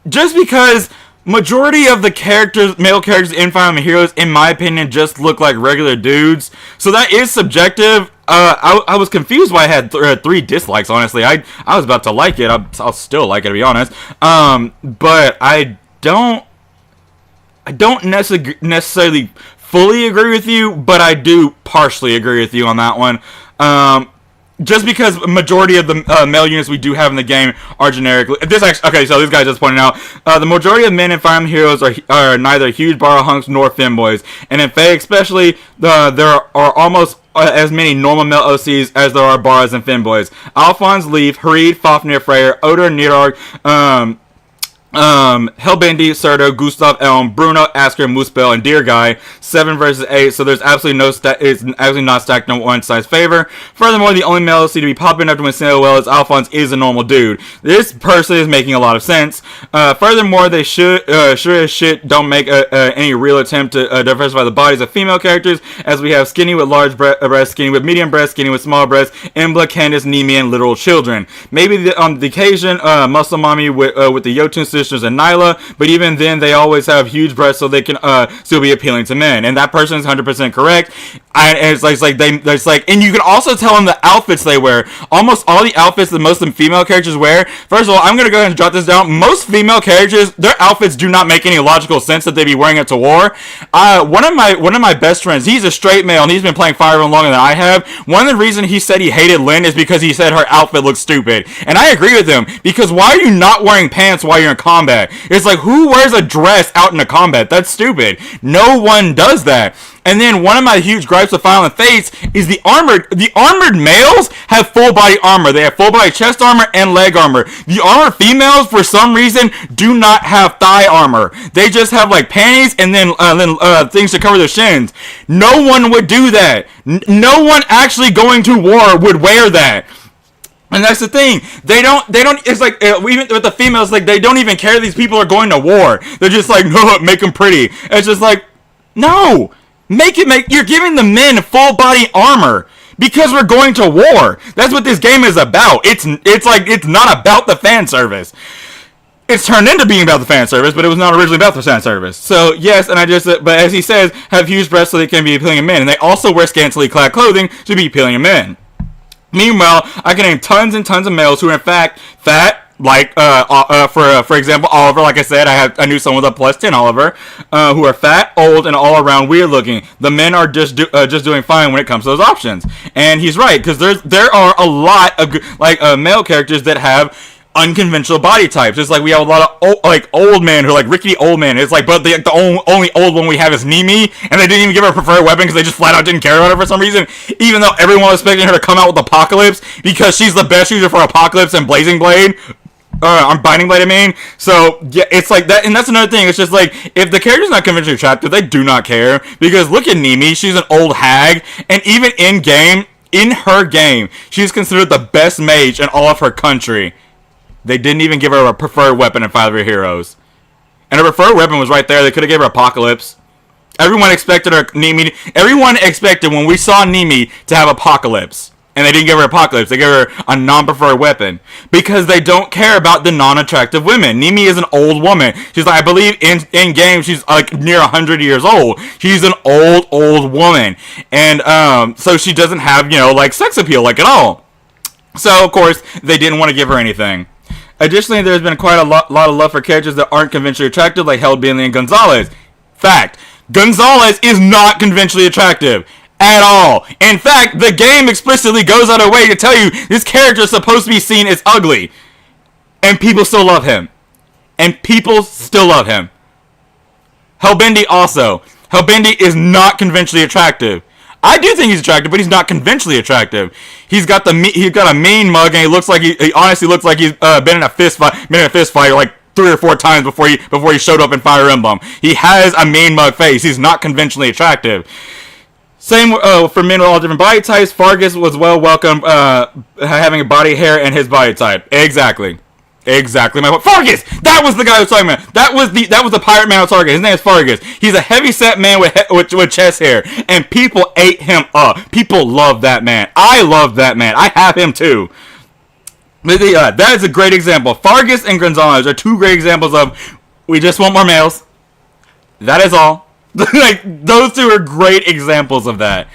Speaker 1: Just because majority of the male characters in Fire Emblem Heroes, in my opinion, just look like regular dudes. So that is subjective. I was confused why I had 3 dislikes, honestly. I was about to like it. I'll still like it, to be honest. But I don't necessarily fully agree with you, but I do partially agree with you on that one. Just because majority of the male units we do have in the game are generically... So this guy just pointed out, the majority of men in Fire Emblem Heroes are neither huge borrow hunks nor femboys. And in Fae especially, there are almost as many normal male OCs as there are borrows and femboys. Alphonse, Leaf, Harid, Fafnir, Freyr, Oder, Nidorg, Hellbindi, Serto, Gustav, Elm, Bruno, Asker, Moosebell, and Deer Guy, 7 versus 8, so there's absolutely it's absolutely not stacked in one side's favor. Furthermore, the only male OC to be popping up to win COL is Alphonse is a normal dude. This person is making a lot of sense. Furthermore, they sure as shit don't make any real attempt to diversify the bodies of female characters, as we have skinny with large breasts, skinny with medium breasts, skinny with small breasts, Embla, Candace, Nemi, and literal children. Maybe on the occasion, Muscle Mommy with the Yotun sisters and Nyla, but even then they always have huge breasts, so they can still be appealing to men. And that person is 100% correct. And it's like, and you can also tell them the outfits they wear. Almost all the outfits that most of the female characters wear. First of all, I'm gonna go ahead and jot this down. Most female characters, their outfits do not make any logical sense that they be wearing it to war. One of my best friends, he's a straight male and he's been playing Fire Emblem longer than I have. One of the reasons he said he hated Lynn is because he said her outfit looked stupid. And I agree with him, because why are you not wearing pants while you're in combat? It's like, who wears a dress out in a combat? That's stupid. No one does that. And then one of my huge gripes with Fire Emblem Fates is the armored males have full body armor. They have full body chest armor and leg armor. The armored females, for some reason, do not have thigh armor. They just have like panties and then things to cover their shins. No one would do that. No one actually going to war would wear that. And that's the thing. They don't, it's like, even with the females, like, they don't even care these people are going to war. They're just like, no, make them pretty. It's just like, no. You're giving the men full body armor because we're going to war. That's what this game is about. It's not about the fan service. It's turned into being about the fan service, but it was not originally about the fan service. So, yes, but as he says, have huge breasts so they can be appealing to men. And they also wear scantily clad clothing to be appealing to men. Meanwhile, I can name tons and tons of males who are in fact fat, like for example, Oliver. Like I said, I knew someone with a plus 10 Oliver, who are fat, old, and all around weird looking. The men are just doing fine when it comes to those options, and he's right, because there are a lot of male characters that have unconventional body types. It's like we have a lot of old men who are like rickety old men. It's like, but the only old one we have is Nemi, and they didn't even give her a preferred weapon because they just flat out didn't care about her for some reason, even though everyone was expecting her to come out with Apocalypse because she's the best user for Apocalypse and Blazing Blade. Binding Blade, I mean. So, yeah, it's like that, and that's another thing. It's just like, if the character's not conventionally attractive, they do not care, because look at Nemi, she's an old hag, and even in her game, she's considered the best mage in all of her country. They didn't even give her a preferred weapon in Fire Emblem Heroes. And her preferred weapon was right there. They could have gave her Apocalypse. Everyone expected Everyone expected when we saw Nimi to have Apocalypse. And they didn't give her Apocalypse. They gave her a non-preferred weapon. Because they don't care about the non-attractive women. Nimi is an old woman. She's like, I believe in game, she's like near 100 years old. She's an old woman. And so she doesn't have, like sex appeal, like at all. So, of course, they didn't want to give her anything. Additionally, there's been quite a lot of love for characters that aren't conventionally attractive, like Held Bailey and Gonzalez. Fact. Gonzalez is not conventionally attractive. At all. In fact, the game explicitly goes out of way to tell you this character is supposed to be seen as ugly. And people still love him. Hellbendy also. Hellbendy is not conventionally attractive. I do think he's attractive, but he's not conventionally attractive. He's got a mean mug, and he honestly looks like he's been in a fist fight like 3 or 4 times before he showed up in Fire Emblem. He has a mean mug face. He's not conventionally attractive. Same for men with all different body types. Fargus was well welcomed, having a body hair and his body type. Exactly. My point. Fargus! That was the guy I was talking about. That was the pirate man I was talking about. His name is Fargus. He's a heavy-set man with chest hair, and people ate him up. People love that man. I love that man. I have him too. That is a great example. Fargus and Gonzalez are 2 great examples of we just want more males. That is all. Like, those 2 are great examples of that.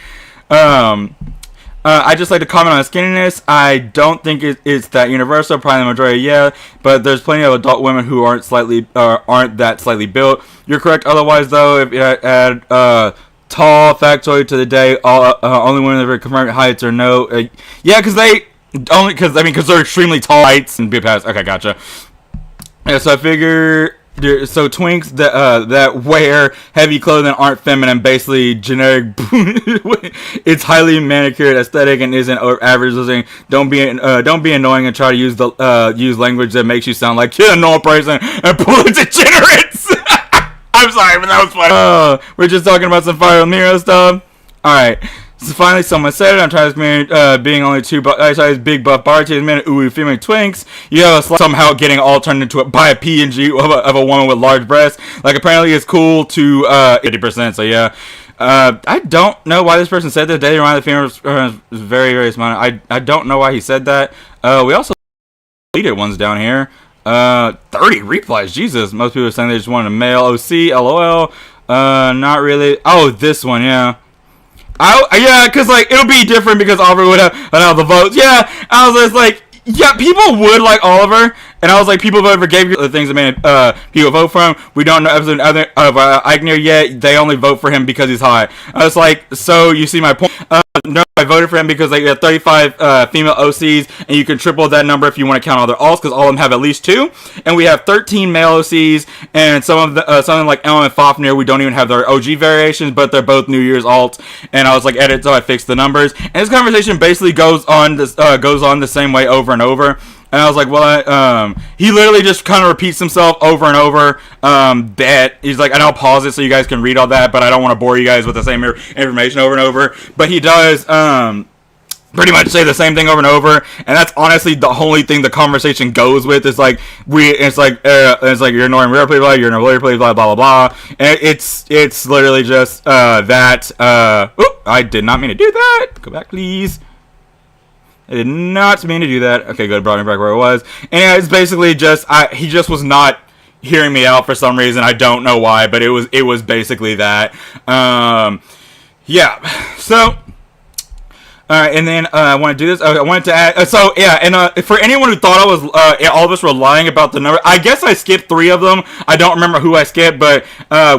Speaker 1: I just like to comment on skinniness. I don't think it's that universal. Probably the majority, yeah. But there's plenty of adult women who aren't that slightly built. You're correct. Otherwise, though, if you add tall factoid to the day, only women that are confirmed heights or no. Yeah, because they're extremely tall heights and be past. Okay, gotcha. Yeah, so I figure. So twinks that wear heavy clothing aren't feminine, basically generic. It's highly manicured aesthetic and isn't average listening. Don't be annoying and try to use language that makes you sound like you're a normal person and pull it degenerates. I'm sorry, but that was funny. We're just talking about some Fire Emblem stuff. All right. So finally, someone said it. I'm trying to being only 2 big buff bar teams, man, ooh, female twinks. You have somehow getting all turned into by a PNG of a woman with large breasts. Like, apparently it's cool to 50%, so yeah. I don't know why this person said that. They reminded the female was very, very smart. I don't know why he said that. We also deleted ones down here. 30 replies, Jesus. Most people are saying they just wanted a male OC, LOL. Not really. Oh, this one, yeah. Yeah, because, like, it'll be different because Oliver would have the votes. Yeah, I was just like, yeah, people would like Oliver. And I was like, people voted for Gabriel. The things that made people vote for him. We don't know episode of Eichner yet. They only vote for him because he's hot. I was like, so you see my point. No, I voted for him because like, you have 35 female OCs, and you can triple that number if you want to count all their alts, because all of them have at least 2. And we have 13 male OCs, and some of them like Elm and Fafnir, we don't even have their OG variations, but they're both New Year's alts. And I was like, edit, so I fixed the numbers. And this conversation basically goes on the same way over and over. And I was like, well, he literally just kind of repeats himself over and over. That he's like, and I'll pause it so you guys can read all that, but I don't want to bore you guys with the same information over and over. But he does pretty much say the same thing over and over, and that's honestly the only thing the conversation goes with. It's like you're ignoring real play, you're ignoring player play, blah blah blah. And it's literally just that. I did not mean to do that. Go back, please. I did not mean to do that. Okay, good. Brought me back where I was. And it's basically just he just was not hearing me out for some reason. I don't know why, but it was basically that. Yeah. So. All right, and then I want to do this. I wanted to add. So yeah, and for anyone who thought I was, all of us were lying about the number. I guess I skipped 3 of them. I don't remember who I skipped, but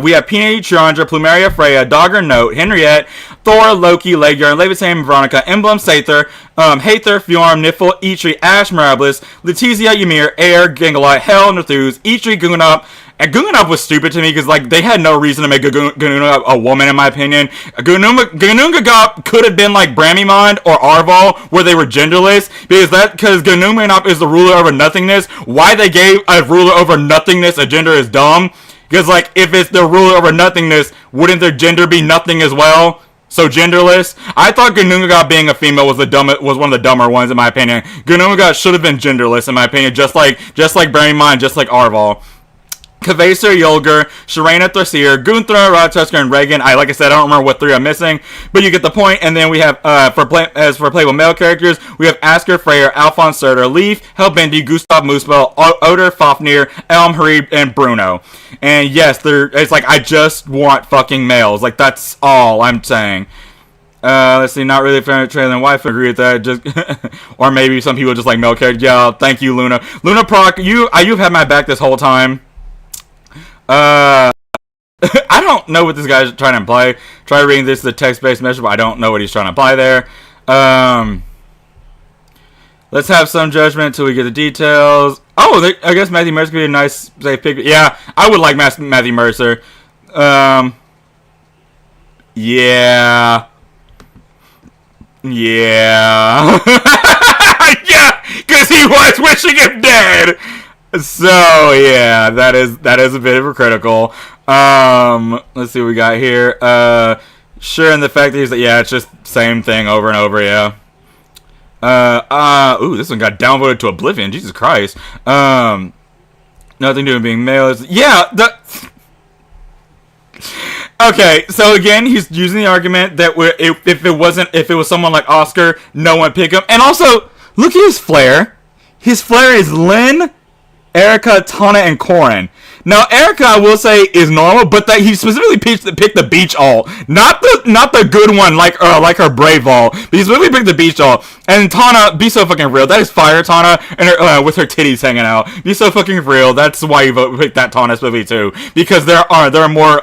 Speaker 1: we have Peanut, Triandra, Plumeria, Freya, Dogger, Note, Henriette, Thor, Loki, Leguar, Levitam, Veronica, Emblem, Sather, Haether, Fjorm, Niffle, Eitri, Ash, Mirabilis, Letizia, Ymir, Air, Gangalot, Hel, Nathuz, Eitri, Gungunup. And Gungunup was stupid to me because like they had no reason to make Gungunup a woman, in my opinion. Gunungagup could have been like Bramimond or Arval, where they were genderless, because Gunungagup is the ruler over nothingness. Why they gave a ruler over nothingness a gender is dumb. Because like if it's the ruler over nothingness, wouldn't their gender be nothing as well? So genderless. I thought Gunungagup being a female was one of the dumber ones, in my opinion. Gunungagup should have been genderless, in my opinion, just like Bramimond, just like Arval. Kvaser, Yulger, Sharena, Thracier, Gunther, Rochester, and Reagan. Like I said, I don't remember what 3 I'm missing, but you get the point. And then we have, for playable male characters, we have Asker, Freyr, Alphonse, Surtur, Leaf, Hellbindi, Gustav, Muspel, Oder, Fafnir, Elm, Harib, and Bruno. And yes, it's like, I just want fucking males. Like, that's all I'm saying. Let's see, not really a fan of trailer and wife. Agree with that. Just, or maybe some people just like male characters. Yeah, thank you, Luna. Luna Proc, you've had my back this whole time. I don't know what this guy's trying to imply. Try reading this as a text-based message, but I don't know what he's trying to imply there. Let's have some judgment until we get the details. Oh, I guess Matthew Mercer could be a nice, safe pick. Yeah, I would like Matthew Mercer. Yeah. Yeah. Yeah, because he was wishing him dead. So yeah, that is a bit of a critical. Let's see what we got here. Sure, and the fact that he's like, yeah, it's just same thing over and over. Yeah. Ooh, this one got downvoted to oblivion. Jesus Christ. Nothing to do with being male. Yeah. Okay, so again, he's using the argument that if it was someone like Oscar, no one would pick him. And also, look at his flair. His flair is Lynn, Erica, Tana, and Corin. Now, Erica, I will say, is normal, but that he specifically picked the beach alt, not the good one like her brave alt. But he specifically picked the beach alt. And Tana, be so fucking real. That is fire Tana, and her, with her titties hanging out. Be so fucking real. That's why you picked that Tana specifically too, because there are more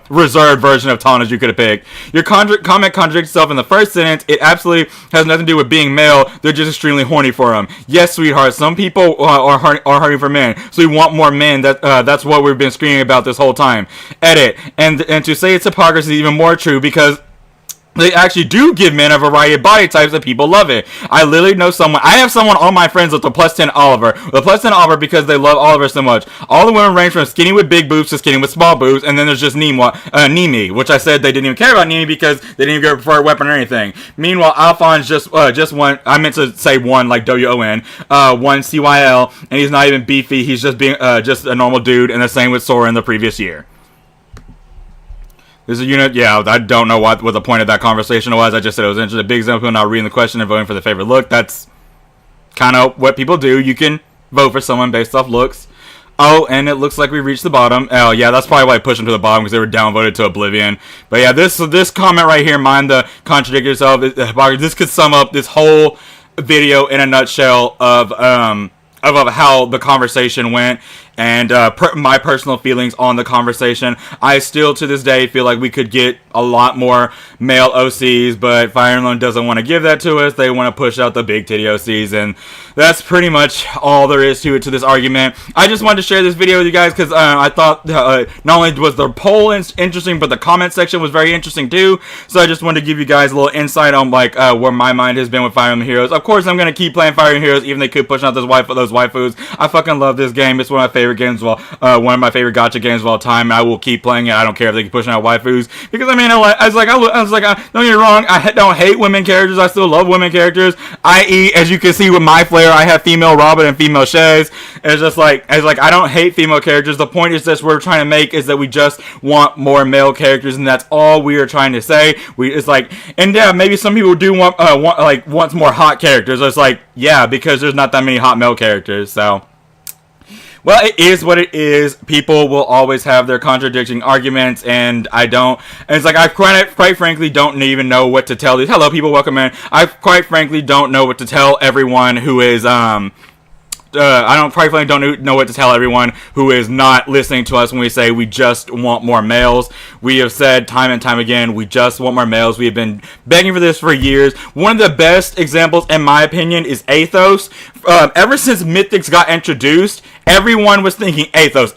Speaker 1: reserved version of Tanas you could have picked. Your comment contradicts itself in the first sentence. It absolutely has nothing to do with being male. They're just extremely horny for him. Yes, sweetheart. Some people are horny for men, so we want more men. That's what we've been screaming about this whole time. Edit. And to say it's hypocrisy is even more true, because they actually do give men a variety of body types and people love it. I literally know someone. I have someone on my friends with the plus 10 Oliver. The plus 10 Oliver because they love Oliver so much. All the women range from skinny with big boobs to skinny with small boobs. And then there's just Nimi, which I said they didn't even care about Nimi because they didn't even get a preferred weapon or anything. Meanwhile, Alphonse just one. I meant to say one like WON. One CYL, and he's not even beefy. He's just being just a normal dude. And the same with Sora in the previous year. There's a unit, yeah, I don't know what the point of that conversation was. I just said it was interesting. Big example, not reading the question and voting for the favorite look. That's kind of what people do. You can vote for someone based off looks. Oh, and it looks like we reached the bottom. Oh, yeah, that's probably why I pushed them to the bottom, because they were downvoted to oblivion. But yeah, this comment right here, mind the contradict yourself. This could sum up this whole video in a nutshell of how the conversation went. And my personal feelings on the conversation. I still, to this day, feel like we could get a lot more male OCs, but Fire Emblem doesn't want to give that to us. They want to push out the big titty OCs, and that's pretty much all there is to this argument. I just wanted to share this video with you guys because I thought not only was the poll interesting, but the comment section was very interesting too. So I just wanted to give you guys a little insight on where my mind has been with Fire Emblem Heroes. Of course, I'm going to keep playing Fire Emblem Heroes, even they could push out those waifus. I fucking love this game. It's one of my favorite games one of my favorite gacha games of all time, and I will keep playing it. I don't care if they keep pushing out waifus, because I mean, I was like, don't get me wrong, I don't hate women characters. I still love women characters. I.e., as you can see with my flair, I have female Robin and female Shays. It's just like, I don't hate female characters. The point is this: we're trying to make is that we just want more male characters, and that's all we are trying to say. It's like, and yeah, maybe some people do want more hot characters. It's like, yeah, because there's not that many hot male characters, so. Well, it is what it is. People will always have their contradicting arguments, and I don't. And it's like, I quite frankly don't even know what to tell these. Hello, people, welcome in. I quite frankly don't know what to tell everyone who is don't know what to tell everyone who is not listening to us when we say we just want more males. We have said time and time again, we just want more males. We have been begging for this for years. One of the best examples, in my opinion, is Athos. Ever since Mythics got introduced, everyone was thinking Athos.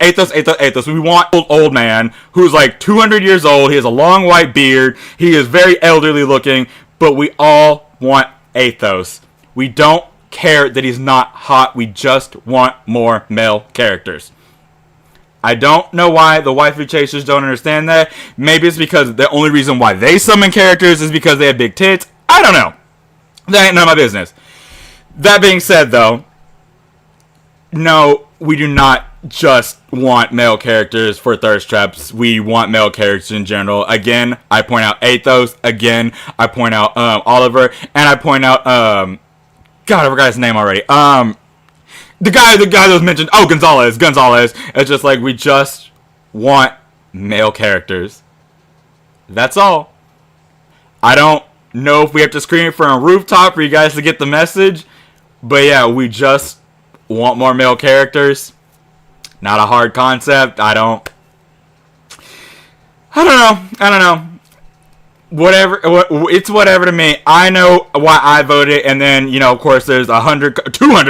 Speaker 1: We want old man who's like 200 years old. He has a long white beard. He is very elderly looking, but we all want Athos. We don't care that he's not hot. We just want more male characters. I don't know why the waifu chasers don't understand that. Maybe it's because the only reason why they summon characters is because they have big tits. I don't know. That ain't none of my business. That being said, though, no, we do not just want male characters for thirst traps. We want male characters in general. Again, I point out Athos. Again, I point out Oliver, and I point out God, I forgot his name already. The guy that was mentioned. Oh, Gonzalez. It's just like we just want male characters. That's all. I don't know if we have to scream it from a rooftop for you guys to get the message, but yeah, we just want more male characters. Not a hard concept. I don't know. Whatever. It's whatever to me. I know why I voted, and then, you know, of course, there's 200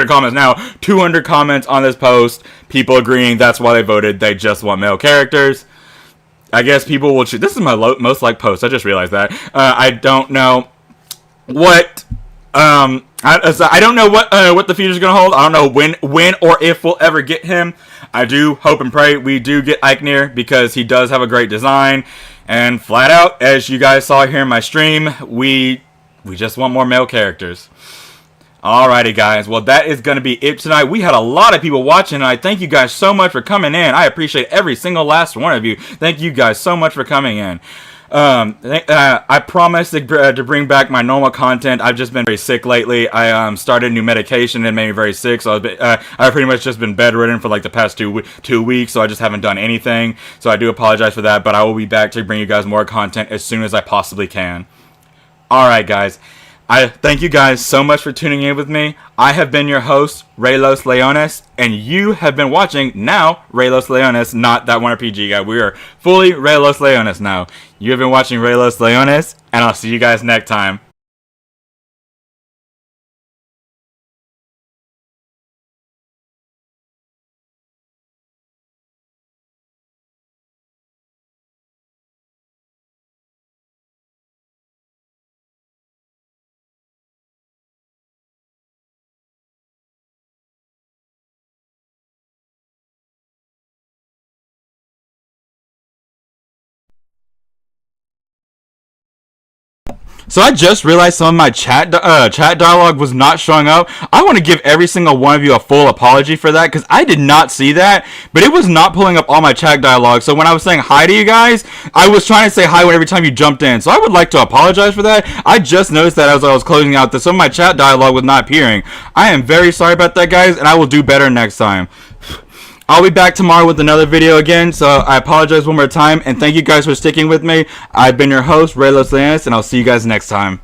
Speaker 1: comments now. 200 comments on this post. People agreeing that's why they voted. They just want male characters. I guess people will choose. This is my most liked post. I just realized that. I don't know what. I don't know what the future's gonna hold. I don't know when or if we'll ever get him. I do hope and pray we do get Eichner, because he does have a great design, and flat out, as you guys saw here in my stream, we just want more male characters. Alrighty, guys. Well, that is going to be it tonight. We had a lot of people watching, and I thank you guys so much for coming in. I appreciate every single last one of you. Thank you guys so much for coming in. I promise to bring back my normal content. I've just been very sick lately. I started new medication and made me very sick, so I've pretty much just been bedridden for like the past 2 weeks, so I just haven't done anything. So I do apologize for that, but I will be back to bring you guys more content as soon as I possibly can. Alright, guys. I thank you guys so much for tuning in with me. I have been your host, Ray Los Leones, and you have been watching now Ray Los Leones, not that one RPG guy. We are fully Ray Los Leones now. You have been watching Ray Los Leones, and I'll see you guys next time. So I just realized some of my chat dialogue was not showing up. I want to give every single one of you a full apology for that, because I did not see that, but it was not pulling up all my chat dialogue. So when I was saying hi to you guys, I was trying to say hi every time you jumped in. So I would like to apologize for that. I just noticed that as I was closing out that some of my chat dialogue was not appearing. I am very sorry about that, guys, and I will do better next time. I'll be back tomorrow with another video again, so I apologize one more time, and thank you guys for sticking with me. I've been your host, Ray Los Leones, and I'll see you guys next time.